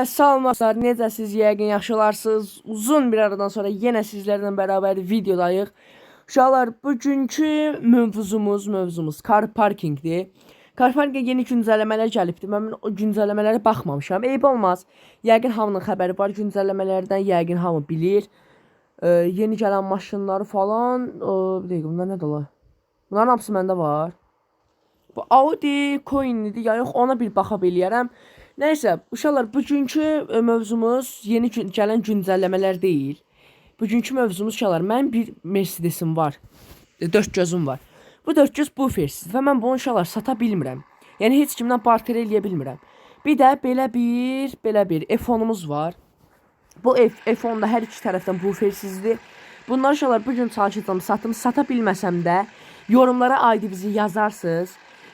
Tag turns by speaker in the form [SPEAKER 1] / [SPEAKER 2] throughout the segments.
[SPEAKER 1] Salamlar, necəsiz? Yəqin yaxşılarsınız. Uzun bir aradan sonra yenə sizlərlə bərabər videodayıq. Uşaqlar, bugünkü mövzumuz car parkingdir. Car parkinga yeni güncəlləmələr gəlibdir. Mən o güncəlləmələrə baxmamışam. Eyb olmaz. Yəqin hamının xəbəri var güncəlləmələrdən, yəqin hamı bilir. Yeni gələn maşınları falan. Bir dəqiqə, bunlar nədir ola? Bunların hamısı məndə var. Bu Audi coinlidir ya yox, ona bir baxa biləyərəm. Nəysə, uşaqlar, bugünkü mövzumuz yeni gələn güncəlləmələr deyil. Bugünkü mövzumuz uşaqlar, mən bir Mercedesim var. 4 gözüm var. Bu 4 göz bufersiz və mən bunu uşaqlar sata bilmirəm. Yəni heç kimdən barter eləyə bilmirəm. Bir də belə bir F10'umuz var. Bu F10 da hər iki tərəfdən bufersizdir. Bunlar uşaqlar bugün çalışacağım sata bilməsəm də yorumlara ID bizi yazarsınız.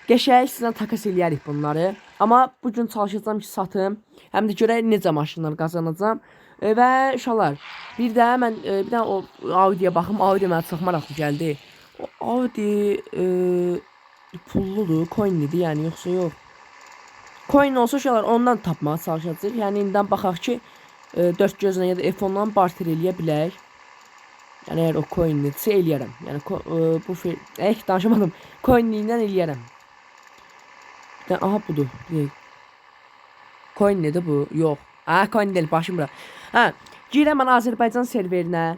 [SPEAKER 1] Qəşəng sizlə takas eləyərik bunları. Amma bugün çalışacağım ki satım. Həm də görək necə maşınlar qazanacağam. Və uşaqlar, bir də mən bir dənə o Audi'yə baxım. Audi mənə çox maraqlı gəldi. O Audi pulludur, coinlidir yəni yoxsa yox. Coin olsa uşaqlar ondan tapmağa çalışacağıq. Yəni indidən baxaq ki 4 gözlə ya da F10'dan barter eləyə bilək. Yəni əgər o coinlidirsə eləyərəm. Yəni bu danışamadım. Coinliyindən eləyərəm. Aha budur. Coin nedir bu? Yox. Coin deyil, başım bura. Girəm mən Azərbaycan serverinə.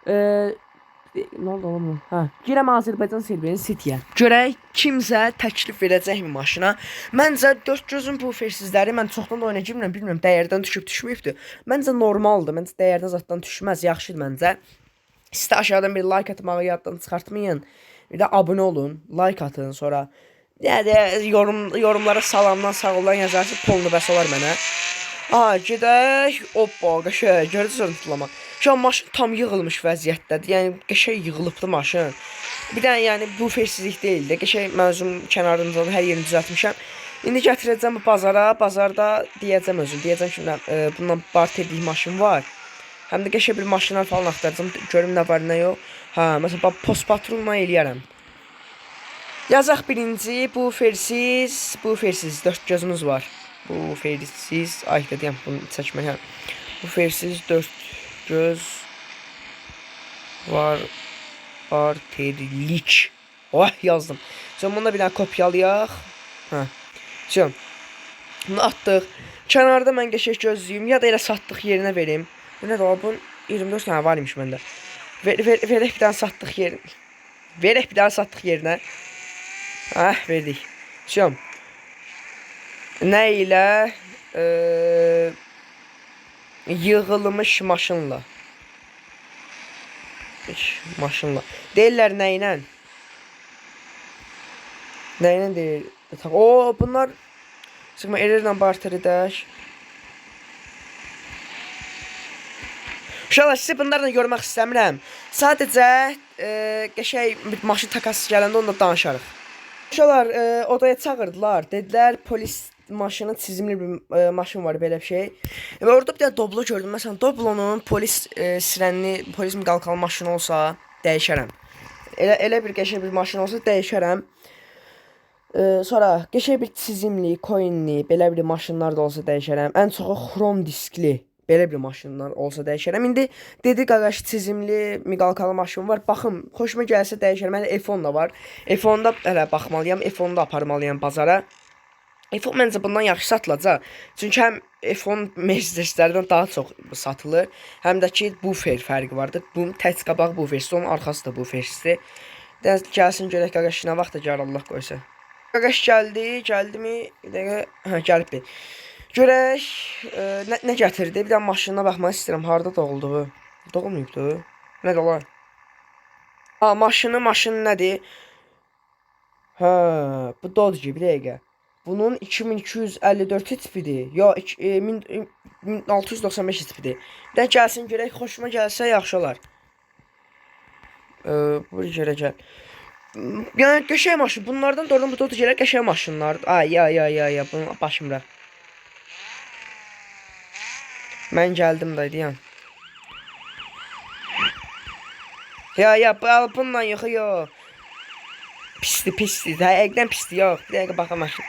[SPEAKER 1] Nə oldu oğlum? Girəm Azərbaycan serverinin sitəyə. Görək kimsə təklif verəcəkmi maşına. Məncə 4 gözün bufersizləri mən çoxdan da oynayacağam, bilmirəm dəyərdən düşüb düşməyibdi. Məncə normaldır. Məncə dəyərdən zətdən düşməz, yaxşıdır məncə. Sizə aşağıdan bir like atmağı yaddan çıxartmayın. Bir də abunə olun, like atın sonra. Yəni yorumlara salamdan sağ olun yazarsınız, pulunu bəs olar mənə. Gedək. Hoppa, qəşəng. Görürsünüz tutlama. Şu an maşın tam yığılmış vəziyyətdədir. Yəni qəşəng yığılıbdı maşın. Bir də yəni bufersizlik deyil də. Qəşəng məzun kənarında hər yerini düzəltmişəm. İndi gətirəcəm bu bazara. Bazarda deyəcəm özüm. Deyəcəm ki, bundan barterlik maşın var. Həm də qəşəng bir maşınlar falan axtaracağım. Görüm nə var, nə yox. Məsələn, post patronla eləyərəm. Yazaq birinci, bufersiz 4 gözümüz var. Bufersiz, ay deyəm bunu çəkməyəm. Bufersiz 4 göz var, barterlik. Yazdım. Sonra bunu da bir dənə kopyalayaq. Sonra bunu atdıq. Kənarda mən qəşəng gözləyim ya da elə satdıq yerinə verim. Bu nədir o? Bunun 24 dənə var imiş məndə. Verək bir dənə satdıq yerinə. Verək bir dənə satdıq yerinə. Verdik. Şum. Nə ilə? Yığılmış maşınla. Maşınla. Deyirlər nə ilə? Nə ilə deyir? Bunlar çıxma erlərlə barter edək. Uşaqlar, sizi bunlarla görmək istəmirəm. Sadəcə qəşəng bir maşın takası gələndə onunla danışarıq. Uşaqlar, odaya çağırdılar. Dedilər, polis maşını çizimli bir maşın var, belə bir şey. Və orada bir də Doblo gördüm. Məsələn, Doblonun polis sirənli, polis qalqalı maşını olsa dəyişərəm. Elə bir qəşəng bir maşın olsa dəyişərəm. Sonra qəşəng bir çizimli, coinli, belə bir maşınlar da olsa dəyişərəm. Ən çoxu xrom diskli, belə bir maşınlar olsa dəyişərəm. İndi dedi qaqaş çizimli, miqalkalı maşın var. Baxım, xoşuma gəlsə dəyişərəm. Məndə F10 da var. F10'da hələ baxmalıyam. F10'da aparmalıyam bazara. F10 məncə bundan yaxşı satılacaq. Çünki həm F10 Mercedeslərdən daha çox satılır. Həm də ki bufer fərqi vardır. Bu tək qabaq bufersiz, onun arxası da bufersizdir. Gəlsin görək qaqaş nə vaxt da gəlir Allah qoysa. Qaqaş gəldimi? Bir dəqiqə, gəlibdir. Görək nə gətirdi? Bir də maşınına baxmaq istəyirəm. Harda doğuldu bu? Doğulmayıbdı. Nədir olar? Maşın nədir? Bu Dodge, bir dəqiqə. Bunun 2254 tipidir. Ya 1695 tipidir. Bir də gəlsin görək, xoşuma gəlsə yaxşı olar. Buraya görə gəl. Yəni qəşəng maşın. Bunlardan doğrudan bu Dodge-lər qəşəng maşınlardır. Ya, bunu başım bırak. Mən gəldim da deyəm. Ya, bununla yox. Pisdir. Həqiqdən pisdir, yox. Bir dəqiqə baxam maşın.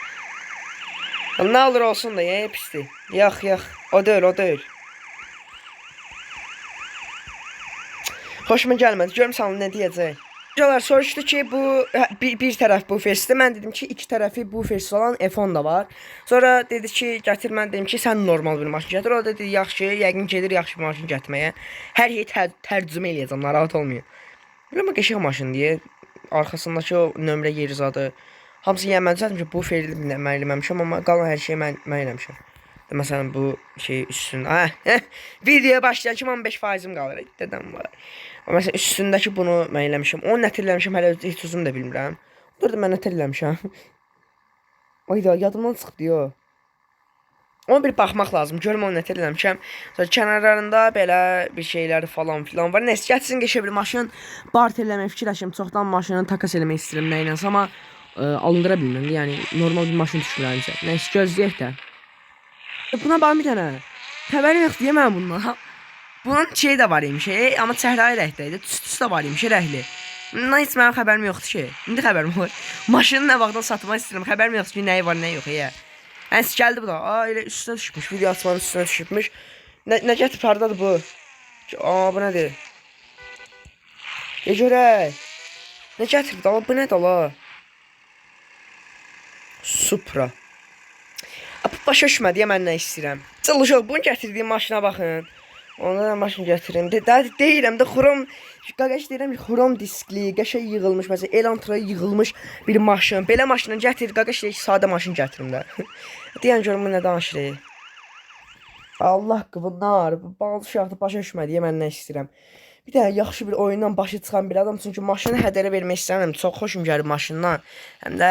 [SPEAKER 1] Ne olur olsun da ya pisdir. Yox. O deyil, o deyil. Xoşuma gəlmədi. Görüm sən nə deyəcək. Hocalar soruşdu ki, bu bir tərəf bu versidir. Mən dedim ki, iki tərəfi bu versiya olan F10 da var. Sonra dedi ki, gətir. Mən dedim ki, sən normal bir maşın gətir. O da dedi, yaxşı, yəqin gedir yaxşı bir maşın gətirməyə. Hər şeyi tərcümə eləyəcəm, narahat olmayın. Amma qəşəng maşın deyə arxasındakı o nömrə yeri zadı. Hamısı yəməncədim ki, bu feri mən eləməmişəm, amma qalan hər şeyi mən eləmişəm. Məsələn bu şey üstündə. Videoya başlayan kimi 15%-im qalır. Dedəm var. Məsələn üstündəki bunu mən eləmişəm. Onu nətər eləmişəm hələ heç özüm də bilmirəm. Burada mən nətər eləmişəm. Ayda yadımdan çıxdı yo. Ona bir baxmaq lazım. Görüm onu nətər eləmişəm. Sonra kənarlarında belə bir şeylər falan filan var. Nəsə gəlsin qəşəng bir maşın bart eləmək fikirləşirəm. Çoxdan maşını takas eləmək istəyirəm nəyinsə, amma alındıra bilmirəm. Yəni normal bir maşın düşünürəm. Nəsə gözləyək də. Buna bax bir dənə. Xəbərim yoxdur deyə mən bundan. Bunun şey də var imiş, amma çəhrayı rəngdə idi. Tüstüsü də var imiş, rəhli. Bundan heç mənim xəbərim yoxdur ki. İndi xəbərim var. Maşını nə vaxtdan satmaq istəyirəm. Xəbərim yoxdur ki, nəyi var, nəyi yox. Həns gəldi bu da. Elə üstünə düşmüş. Video açmanın üstünə düşmüş. Nə gətirib hardadır bu? Bu nədir? Görək. Nə gətirib də? Bu nədir la? Supra. Başa düşmədi, mən nə istəyirəm. Çalışaq, bunu gətirdiyim maşına baxın. Onda da maşın gətirim. Deyirəm də xrom, qaqaş deyirəm ki, xrom diskli, qəşəng yığılmış, məsələn, Elantraya yığılmış bir maşın. Belə maşını gətir, qaqaş deyir ki, sadə maşın gətirim də. Deyən görüm bu nə danışır. Allah qıvınlar, bal uşaqda başa düşmədi, mən nə istəyirəm. Bir də yaxşı bir oyundan başı çıxan bir adam, çünki maşını hədərə vermək istəmirəm. Çox xoşum gəlir maşından. Həm də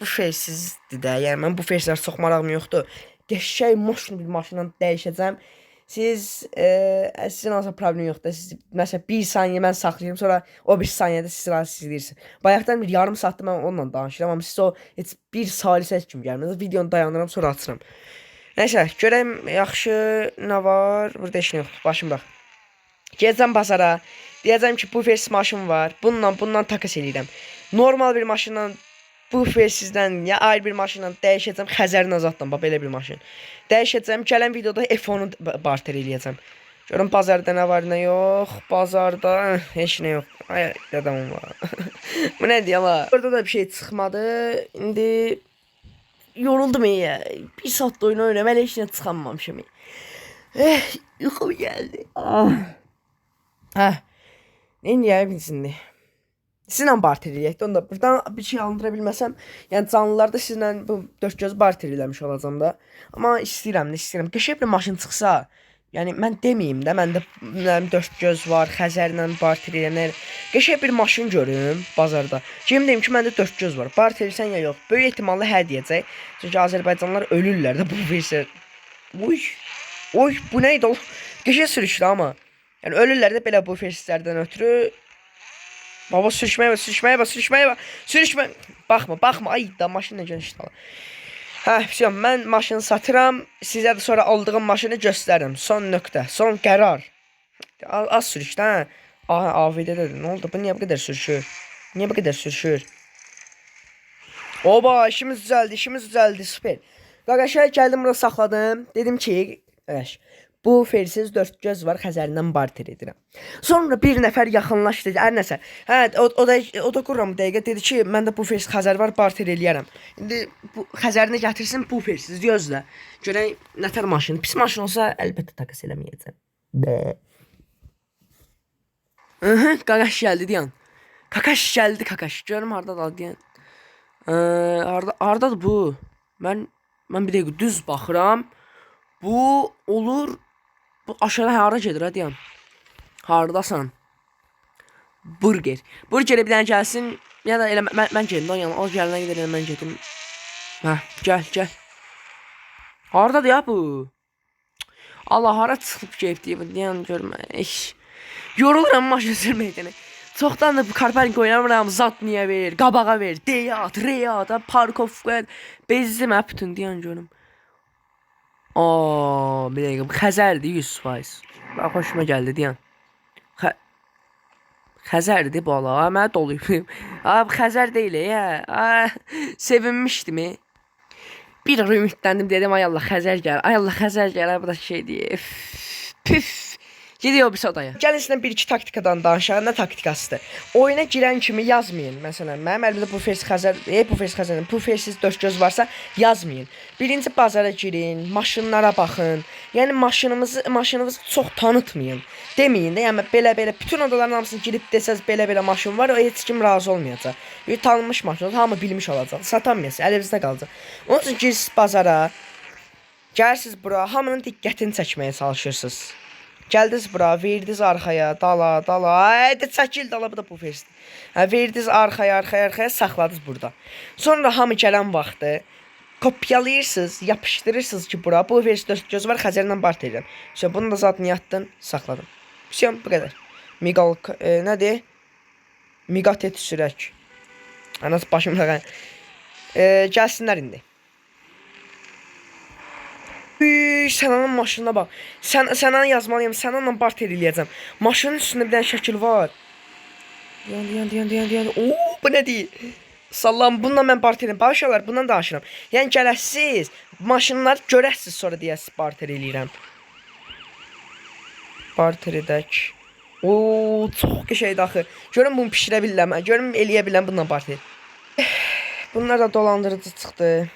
[SPEAKER 1] bu feysizdir də. Yəni mən bu feyslər çox marağım yoxdur. Qəşəng moşlu bir maşından dəyişəcəm. Sizin hansısa problem yoxdur. Siz məsələn 1 saniyə mən saxlayıram, sonra o 1 saniyədə siz razı izləyirsiniz. Bayaqdan bir yarım saatdır mən onunla danışıram, amma siz o heç 1 saniyə kimi gəlmir. Videonu dayandırıram, sonra açıram. Nəysə, görəm yaxşı nə var? Burada heç nə yoxdur. Başım bax. Gedəcəm bazara. Deyəcəm ki, bu versiz maşın var. Bundan takas eləyirəm. Normal bir maşından bu versizdən ya ayrı bir maşından dəyişəcəm. Xəzərin azaddan bax belə bir maşın. Dəyişəcəm. Gələn videoda F10-u barter eləyəcəm. Görüm bazarda nə var, nə yox. Bazarda heç nə yox. Ay, dadam var. Bu nədir ya? Orada da bir şey çıxmadı. İndi yoruldum ya. Bir saat oyun oynayıram. Hələ heç nə çıxamamışam. Yuxum gəldi. Ne bilsindir. Sizinlə barter eləyək. Onda buradan bir şey alındıra bilməsəm, yəni canlılarda sizinlə bu 4 göz barter eləmiş olacam da. Amma istəyirəm. Qəşəng bir maşın çıxsa, yəni mən deməyim də, məndə 4 göz var, Xəzərlə barter eləyənlər. Qəşəng bir maşın görüm bazarda. Kim deyim ki, məndə 4 göz var. Barter eləyən ya yox. Böyük ehtimalla hə deyəcək. Çünki Azərbaycanlılar ölürlər də bu versə. Oy, bu nə idi? Qəşəng sürüşdü amma. Yəni ölürlər də belə bu versiylərdən ötürü. Baba sürüşməyə. Baxma. Ay da maşın necə işlədir. Fisyon, mən maşını satıram. Sizə də sonra aldığım maşını göstərirəm. Son nöqtə, son qərar. Az sürüşdü, hə? AVD-dədir. Nə oldu? Bu niyə bu qədər sürüşür? Oba, işimiz düzəldi, super. Qaqaşa gəldim, bura saxladım. Dedim ki, bu fersiz 4 göz var, Xəzərindən barter edirəm. Sonra bir nəfər yaxınlaşdı, nəsə. O da quram dəqiqə dedi ki, məndə bu fersiz Xəzər var, barter eləyərəm. İndi bu Xəzərini gətirsin, bu fersiz gözlə. Görək nətər maşın. Pis maşın olsa əlbəttə takas eləməyəcəm. Qaqaş gəldi deyən. Qaqaş. Görüm hardadır deyən. Hardadır bu? Mən bir dəqiqə düz baxıram. Bu olur. Bu aşağıda hara gedir ha deyəm. Hardasan? Burger bir dənə gəlsin. Ya da elə mən gedim. O gələnə qədər mən gedim. Gəl. Hardadır ya bu? Allah hara çıxıb gedib deyən görmə. Yoruluram maşın sürməkdən. Çoxdan da bu karparking oynamıram. Zat niyə ver? Qabağa ver. Deyat, reyat, parkovka. Bezdim hə bütün deyən görüm. Bir dəqiqə, bu Xəzərdir 100%. Bax, xoşuma gəldi deyən. Xəzərdir bala, mənə doluyum. Bu Xəzər deyil, sevinmişdim. Bir ara ümidləndim, dedim ay Allah Xəzər gəl. Ay Allah Xəzər gəl, bu da şey deyir. Püf. Gidiyor bir odaya. Gəlin sizlə bir iki taktikadan danışaq. Nə taktikasıdır? Oyuna girən kimi yazmayın. Məsələn, mənim əlimdə bu fersiz döşgöz varsa yazmayın. Birinci bazara girin, maşınlara baxın. Yəni maşınınızı çox tanıtmayın. Deməyin də, yəni belə bütün odaların hamısını girib desəz belə maşın var, o heç kim razı olmayacaq. Tanınmış maşın, hamı bilmiş olacaq. Satamayasınız, əlinizdə qalacaq. Onun üçün girirsiniz bazara. Gəlirsiniz bura, hamının diqqətini çəkməyə çalışırsınız. Gəldiniz bura, verdiniz arxaya, dala. Haydi çəkil dala, bu da bu fersiz. Verdiniz arxaya, saxladınız burada. Sonra hamı gələn vaxtı kopyalayırsınız, yapışdırırsınız ki bura. Bu fersiz döşgöz var, Xəzərlə bart edirəm. İşte bunu da zadını yatdın, saxladım. Bu qədər. Nədir? Miqatet sürək. Anası başımda qalın. Gəlsinlər indi. Sənanın maşınına bax. Sənanı yazmalıyım. Sənanla bart eləyəcəm. Maşının üstündə bir dənə şəkil var. Dayan. Bu nə deyil? Sallam, bununla mən bart eləyirəm. Başlar, bundan danışıram. Yəni gələsiz, maşınları görəsiz, sonra deyəsiz bart eləyirəm. Bart edək. Çox qəşəngdir axı. Görün bunu pişirə bilirəm. Görün eləyə bilirəm bununla bart el. Bunlar da dolandırıcı çıxdı.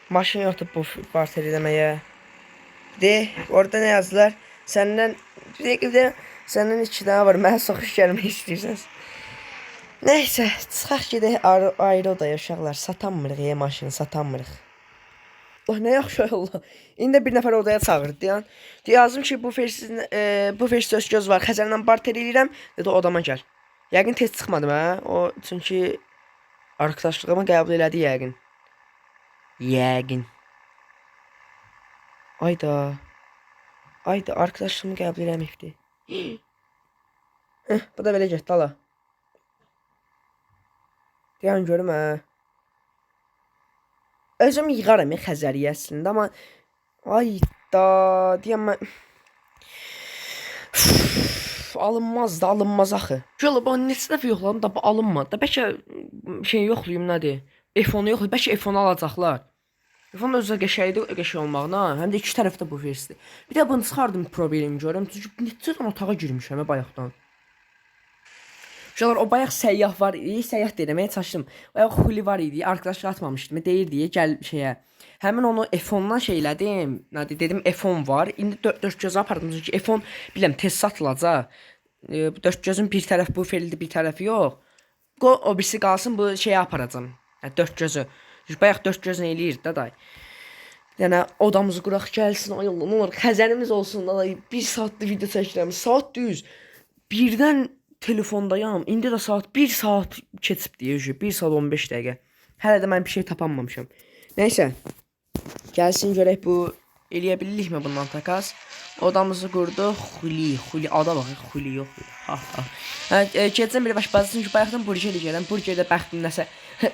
[SPEAKER 1] Maşın yoxdur bu bart eləməyə. Orada nə yazdılar? Səndən 2 dənə var. Mənə soxuş gəlmək istəyirsiniz. Nəysə, çıxaq gedək ayrı odaya uşaqlar. Satanmırıq, maşını satanmırıq. Allah, nə yaxşı Allah. İndi bir nəfər odaya çağırdı. Yazdım ki, bu fersiz döşgöz var. Xəzərlə bart eləyirəm. Dedi, odama gəl. Yəqin tez çıxmadım, hə? O, çünki arkadaşlığımı qəbul elədi yəqin. Ayda, arkadaşlığımı qəbul eləməkdir. Bu da belə getdi, ala. Deyən görüm, hə. Özüm yığarım Xəzəriyə əslində, amma ayda, deyən mən... Alınmaz axı. Şöyle bax, neçə dəfə yoxladım da, bu alınmadı da. Bəlkə şey yoxlayım, nədir? F10'u yoxlayım, bəlkə F10'u alacaqlar. F10 özü qəşəng olmağına, həm də iki tərəfdə bu versidir. Bir də bunu çıxardım problemimi görüm. Çünki neçədən otağa girmişəm bayaqdan. Uşaqlar, o bayaq səyyah var idi, səyyah deməyə çalışdım. Bayaq Xuli var idi, arkadaşlar atmamışdım, deyirdi, gəl şeyə. Həmin onu F10'dan şeylədim, dedim F10 var, indi döşgözü apardım, çünki F10 biləm tez satılacaq. Döşgözün bir tərəf bu feldir, bir tərəfi yox. O birisi qalsın, bu şeyə aparacam, döşgözü. Bayaq döşgözünü eləyir də day. Yəni odamızı quraq gəlsin, ay Allah, nə olur, Xəzərimiz olsun, bir saatlı video çəkirəm, saat düz. Birdən telefondayam. İndi də saat 1 saat keçib deyir. 1 saat 15 dəqiqə. Hələ də mən bir şey tapamamışam. Nəysə. Gəlsin görək bu eləyə bilirikmi bundan takas. Odamızı qurduq. Xuli ada bax. Xuli yox. Keçən bir baş bazısın ki, bayaqdan burger eləyirəm. Burgerdə bəxtim nəsə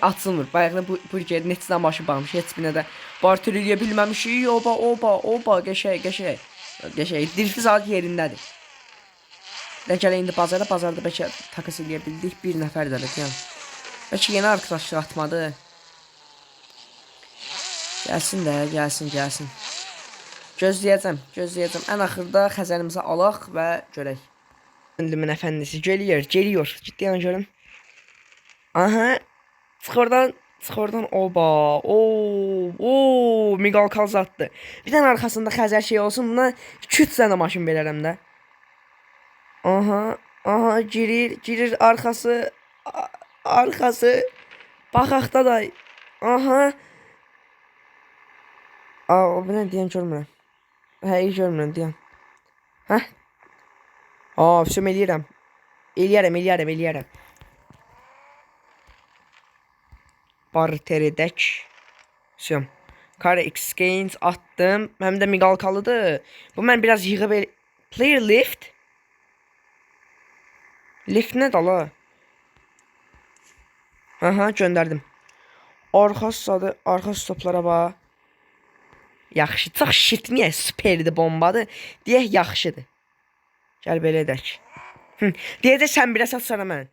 [SPEAKER 1] açılmır. Bayaqdan burgerdə neçə maşın baxmış. Heç birinə də barter eləyə bilməmişik. Oba, qəşəng. Dirti saat yerindədir. Gələ indi bazarda bəlkə takas eləyə bildik. Bir nəfər də yəni. Bəlkə yeni arkadaşlıq atmadı. Gəlsin də, gəlsin. Gözləyəcəm. Ən axırda Xəzərimizi alaq və görək. Ünlümün əfəndisi geliyor. Ciddiyyən görüm. Aha. Çıx oradan. Oba. Miqal kalzatdı. Bir dənə arxasında Xəzər şey olsun. Buna 2-3 dənə maşın verərəm də. Aha, girir arkası. Baxaqda da. Aha. O bu nə deyən görmürəm. İyi görmürəm deyən. Hə? Füsüm eləyirəm. Eləyərəm. Barter edək. Füsüm. Car exchange attım. Həm də miqalkalıdır. Bu mən biraz yığıb player lift. Lift nə dala? Aha, göndərdim. Arxa stoplara bax. Yaxşı, çox shit, niyə superdir, bombadır? Deyək, yaxşıdır. Gəl belə edək. Deyəcək, sən biraz at sonra mən.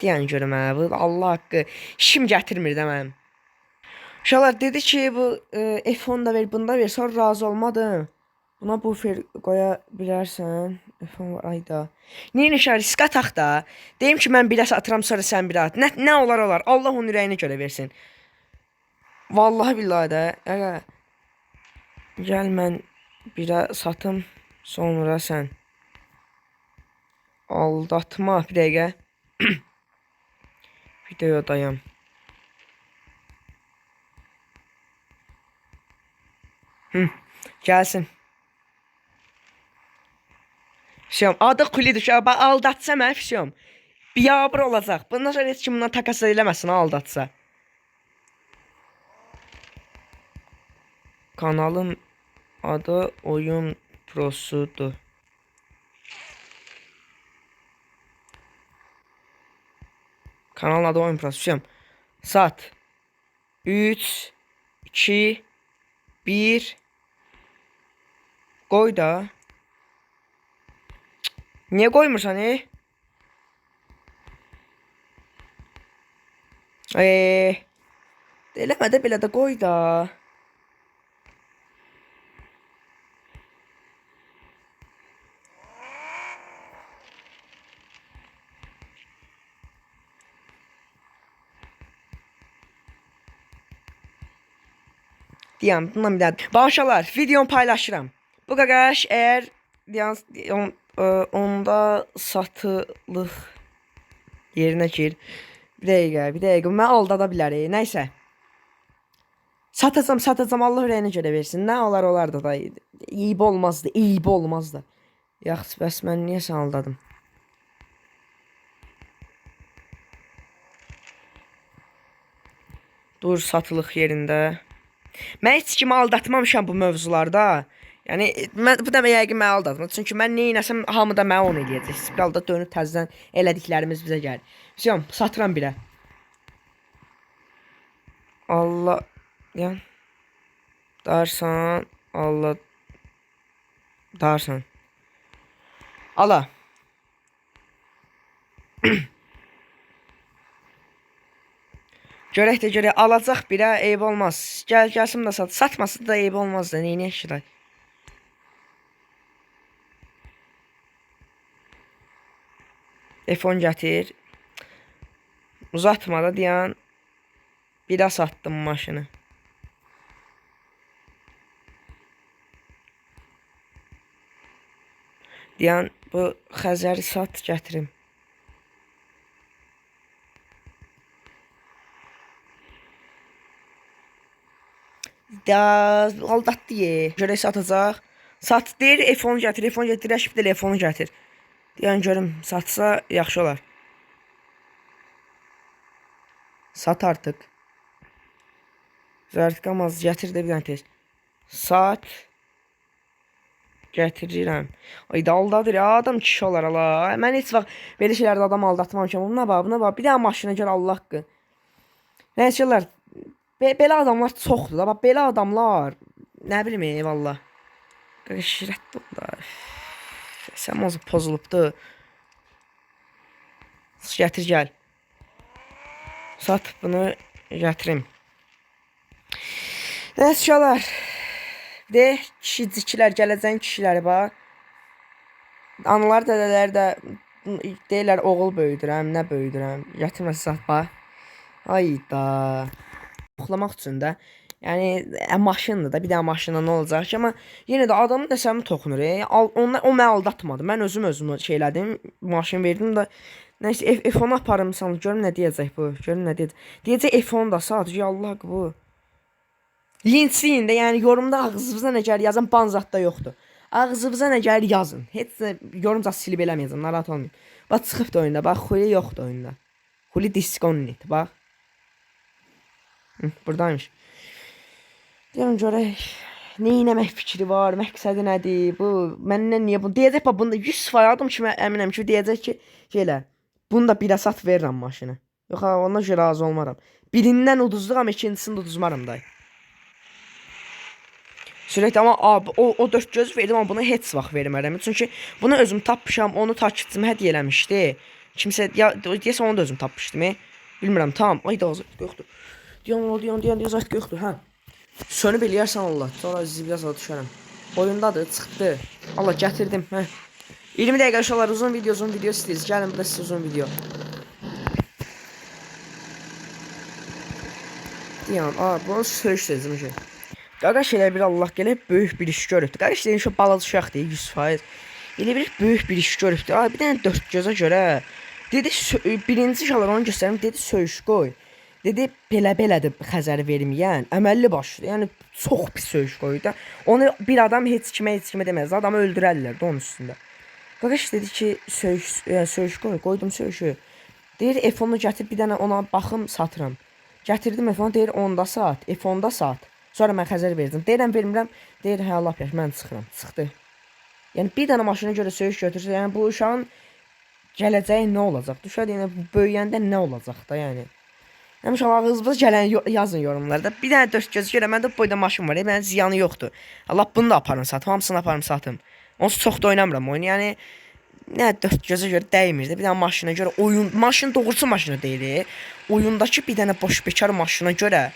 [SPEAKER 1] Deyən görüm, bu Allah haqqı. İşim gətirmir də mənim. Uşaqlar dedi ki bu F10 da ver, bunda ver. Sonra razı olmadım. Buna buffer qoya bilərsən. F10 var ayda. Neyin işarə risk ataq da. Deyim ki mən birə satıram sonra sən birə at. Nə olar olar. Allah onun ürəyinə görə versin. Vallahi billahi də. Əgər gəl mən birə satım sonra sən. Aldatma bir dəqiqə. Videodayım. Gəlsin. Fişom, adı Kulidir. Aldatsa mən Fişom. Biabır olacaq. Bundan sonra heç kim bundan takas eləməsin, aldatsa. Kanalın adı Oyun Prosudur. Kanalın adı Oyun Prosu. Fişom. Sat. 3 2 1 Qoy da. Niye koymursan Eləmə də belə də qoy da. Deyəm, bundan bir daha. Bağışalar, videomu paylaşıram. Bu qaqaş əgər onda satılıq yerinə gir. Bir dəqiqə. Mən aldada bilər. Nəysə. Satacam. Allah ürəyinə görə versin. Nə olar da eyib olmazdı. Yaxşı, bəs mən niyə sən aldadım? Dur, satılıq yerində. Mən heç kimi aldatmamışam bu mövzularda. Yəni bu da yəqin məni aldatmadı. Çünki mən nə etsəm hamı da mənə onu eləyəcək. Spiralda dönüb təzədən elədiklərimiz bizə gəlir. Vəsiyam, satıram birə. Allah yan. Darsan, Allah darsan. Ala. Görək də görək, alacaq birə, eyb olmaz. Gəlsin də sat. Satması da eyb olmaz da, neyini eşiray. F10 gətir. Uzatma da deyən. Birə satdım maşını. Deyən, bu Xəzəri sat gətirim. Ya aldatdı ye. Görək satacaq. Sat deyir, F10 gətir, rəşib də F10 gətir. Deyən görüm, satsa yaxşı olar. Sat artıq. Zərtqamaz gətir də bir dənə tez. Sat. Gətirirəm. Ay da aldadır ya, adam kişi olar ala. Mən heç vaxt belə şeylərdə adam aldatmamışam. Buna bax. Bir dənə maşına görə Allah haqqı. Nəysə belə adamlar çoxdur da. Bax belə adamlar, nə bilim vallah. Şirətdir da. Sən pozulubdu. Gətir gəl. Sat bunu gətirim. Nəysə de kişiciklər, gələcəyin kişiləri bax. Analar dədələr də deyirlər oğul böyüdürəm, nə böyüdürəm. Gətirməsə sat bax. Ayda. Yoxlamaq üçün də. Yəni maşındır da, bir dənə maşınla nə olacaq ki, amma yenə də adamın nəsəmi toxunur. O məni aldatmadı. Mən özümü şeylədim, maşın verdim də. Nəysə F10 aparım sanırım, görüm nə deyəcək bu. Görüm nə deyəcək. Deyəcək F10 da sat, Allah bu. Linçləyin də, yəni yorumda ağzınıza nə gəlir yazın, banzatda yoxdur. Ağzınıza nə gəlir yazın. Heç yorumca silib eləməyəcəm, narahat olmayın. Bax çıxıb da oyunda, bax Xuli yoxdur oyunda. Xuli disconnect, bax. Buradaymış. Deyəm görək, nə eləmək fikri var, məqsədi nədir, bu, məndən niyə bunu, deyəcək bax, bunda 100% adım kimi əminəm ki, deyəcək ki, şeylə, bunu da birə sat verirəm maşını. Yox, ondan görə razı olmaram. Birindən uduzduram, ikincisini uduzmaram da. Sürekli ama o 4 göz verdim, amma bunu heç vaxt vermərəm. Çünki bunu özüm tapmışam, onu takipçimə hədiyyə eləmişdi. Kimsə, deyəsə onu da özüm tapmışdım. Bilmirəm, tamam, ay da yoxdur. Diyan zat yoxdur, hə. Sönüb eləyərsən Allah. Sonra zibilə sala düşərəm. Oyundadır, çıxdı. Allah gətirdim, hə. 20 dəqiqə uşaqlar uzun video istəyirsiniz. Gəlin bu da sizə uzun video. Diyan, bunu söyüş sezim ki. Qardaş elə bir Allah gəlib böyük bir iş görübdü. Qardaş deyən şu balaca uşaqdır 100%. Elə bir böyük bir iş görübdü. Bir dənə dörd gözə görə dedi birinci şalar onu göstərim dedi söyüş qoy. Dedi belə-belədir Xəzəri verməyən, əməlli başlı. Yəni çox pis söyüş qoydu. Onu bir adam heç kimə deməz. Adamı öldürərlər də onun üstündə. Qardaş dedi ki söyüş qoy. Qoydum söyüşü. Deyir F10-u gətir bir dənə ona baxım satıram. Gətirdim F10 deyir 10-da saat, F10-da saat. Sonra mən Xəzər verdim. Deyirəm vermirəm. Deyir hə Allah yaxşı mən çıxıram. Çıxdı. Yəni bir dənə maşına görə söyüş götürsə, yəni bu uşağın gələcəyi nə olacaq? Düşər yəni böyüyəndə nə olacaq da yəni. Həmişə ağzınızda gələn yazın yorumlarda. Bir dənə dörd göz görə məndə boyda maşın var. Mənim ziyanı yoxdur. Allah bunu da aparım satım, hamısını aparım satım. Onsuz çox da oynamıram oyunu. Yəni nə dörd gözə görə dəymir də. Bir dənə maşına görə maşın doğrusu maşını deyil. Oyundakı bir dənə boş bekar maşına görə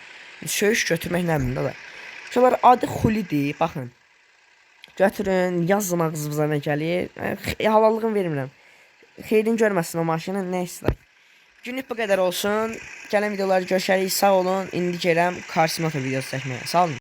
[SPEAKER 1] söyüş götürmək nə bilmirəm də. Şunlar adı Xulidir, baxın. Götürün, yazın ağzınıza nə gəlir. Halallığını vermirəm. Xeyrin görməsin o maşının, nə istəyir. Günlük bu qədər olsun. Gələn videoları görüşərik. Sağ olun. İndi gələm Car Simulator videosu çəkməyə. Sağ olun.